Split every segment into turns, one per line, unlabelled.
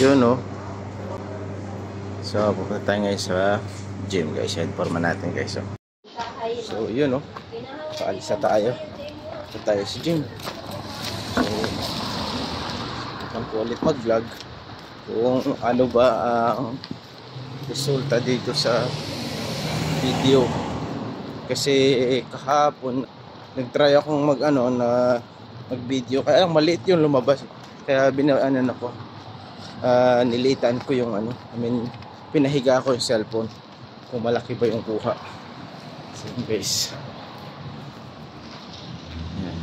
Yun no. So pupunta tayo ngayon sa gym guys. Yan, forma natin guys. So yun no. Paalis na tayo. Punta tayo sa gym. So ko ulit mag vlog kung ano ba ang resulta dito sa video. Kasi kahapon nagtry akong mag video, kaya maliit yung lumabas, kaya binaanan ako, nilitan ko yung pinahiga ko yung cellphone kung malaki ba yung kuha. So guys, yan.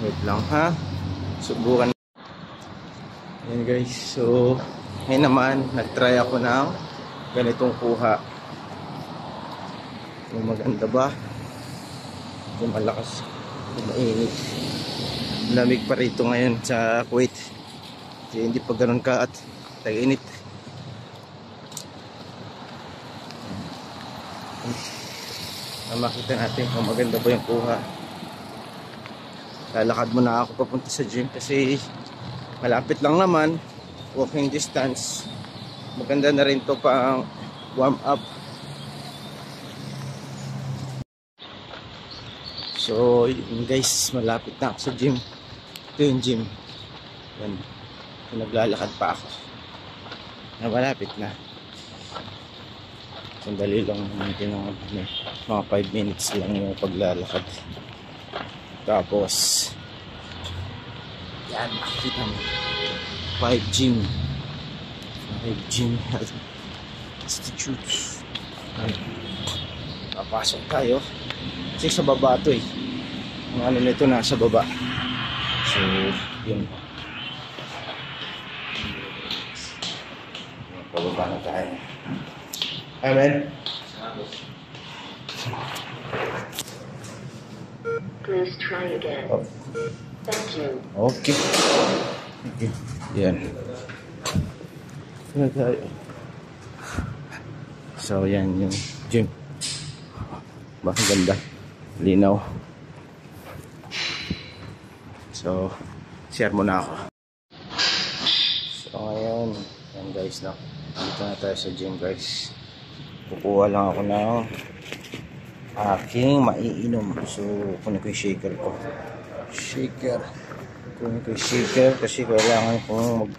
Wait lang ha, subukan. Yan guys, so ngayon naman nagtry ako ng ganitong kuha. Kung maganda ba, kung malakas, kung mainit. Lamig pa rito ngayon sa Kuwait, kasi hindi pa ganun ka at tag-init. Makita natin kung maganda ba yung kuha. Lalakad muna ako papunta sa gym kasi malapit lang naman, walking distance. Maganda na rin to pang warm up. So yun guys, malapit na ako sa gym. Ito yung gym. Yan. So, naglalakad pa ako. Malapit na. Sandali lang naman, mga 5 minutes lang yung paglalakad. Tapos yan, makikita mo 5 gym Health Institute. Papasok tayo kasi sa baba ito eh. Ang nito nasa baba. So yun, pababa na tayo. Amen.
Please try again.
Oh.
Thank you.
Okay. Okay. Yan. So yan yung gym. Bakit ganda. Linaw. So share muna ako. So ngayon, yan guys na. Dito na tayo sa gym guys. Kukuha lang ako ng aking maiinom. So kunin ko yung shaker ko. Kunin ko yung shaker kasi kailangan kong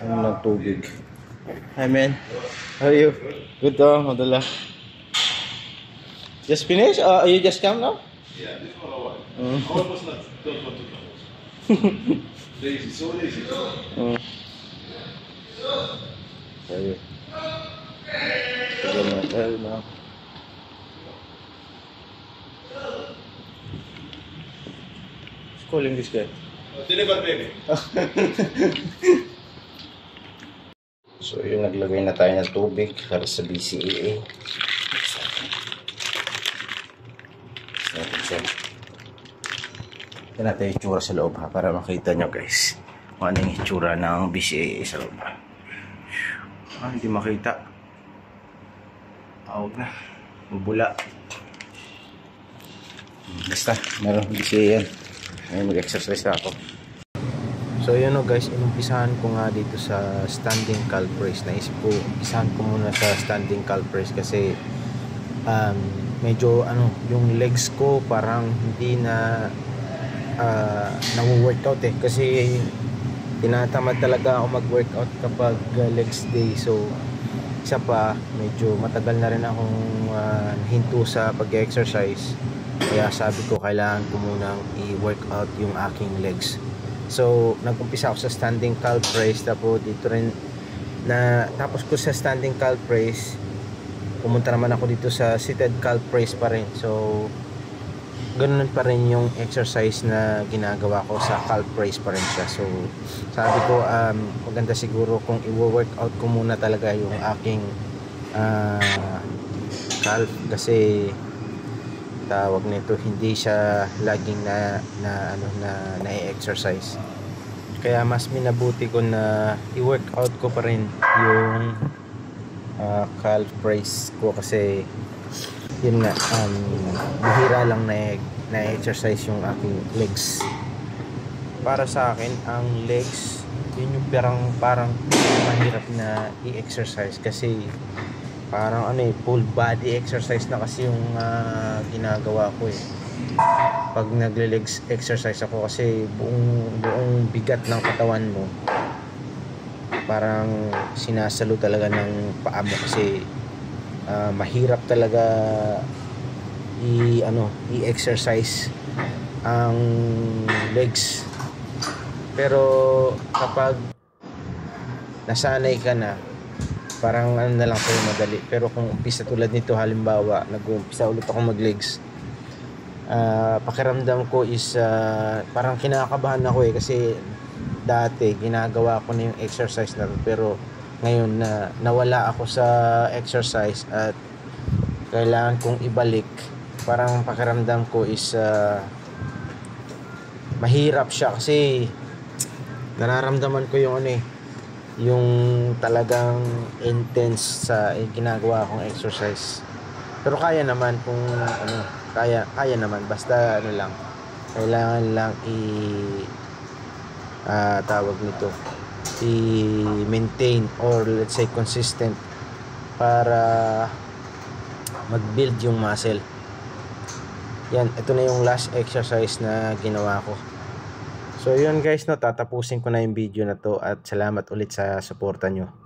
ng tubig. Hi man, how are you? Good to, madala. Just finish? You just come now?
Yeah, this one a while. Almost don't want to come. Lazy, so lazy.
Ayun. Tagal na tayo na. Who's calling this guy?
Deliver baby.
So yun, naglagay na tayo ng tubig para sa BCAA. Yan natin yung itsura sa loob ha, para makita nyo guys kung ano yung itsura ng BCAA sa loob. Hindi makita. Huwag na, mabula. Basta meron BCAA yan. Ngayon mag-exercise na ako. So yun o guys, inumpisahan ko nga dito sa standing calf raise. Naisip ko, umpisahan ko muna sa standing calf raise kasi medyo yung legs ko parang hindi na nawo-workout eh. Kasi tinatamad talaga ako mag-workout kapag legs day. So isa pa, medyo matagal na rin akong hinto sa pag-exercise. Kaya sabi ko, kailangan ko munang i-workout yung aking legs. So nag-umpisa ako sa standing calf raise, tapos dito rin tapos ko sa standing calf raise, pumunta naman ako dito sa seated calf raise pa rin. So ganoon pa rin yung exercise na ginagawa ko sa calf raise pa rin siya. So sabi ko, maganda siguro kung i-workout ko muna talaga yung aking calf, kasi tawag nito, hindi siya laging na-exercise. Kaya mas minabuti ko na i-workout ko pa rin yung calf raise ko, kasi yun nga, bihira lang na-exercise yung aking legs. Para sa akin, ang legs yun yung parang mahirap na i-exercise kasi parang ano full body exercise na kasi yung ginagawa ko pag nagle-legs exercise ako kasi buong bigat ng katawan mo parang sinasalo talaga ng paa mo kasi mahirap talaga i-exercise ang legs. Pero kapag nasanay ka na, parang ano na lang sa'yo madali. Pero kung umpisa tulad nito, halimbawa nag-uumpisa ulit ako mag-legs, pakiramdam ko is parang kinakabahan ako kasi dati ginagawa ko na yung exercise na pero ngayon na nawala ako sa exercise at kailangan kong ibalik, parang pakiramdam ko is mahirap siya kasi nararamdaman ko yung yung talagang intense sa ginagawa kong exercise. Pero kaya naman kung kaya naman basta lang kailangan lang tawag nito i-maintain or let's say consistent para mag-build yung muscle. Yan, ito na yung last exercise na ginawa ko. So yun guys, tatapusin ko na yung video na to at salamat ulit sa suporta nyo.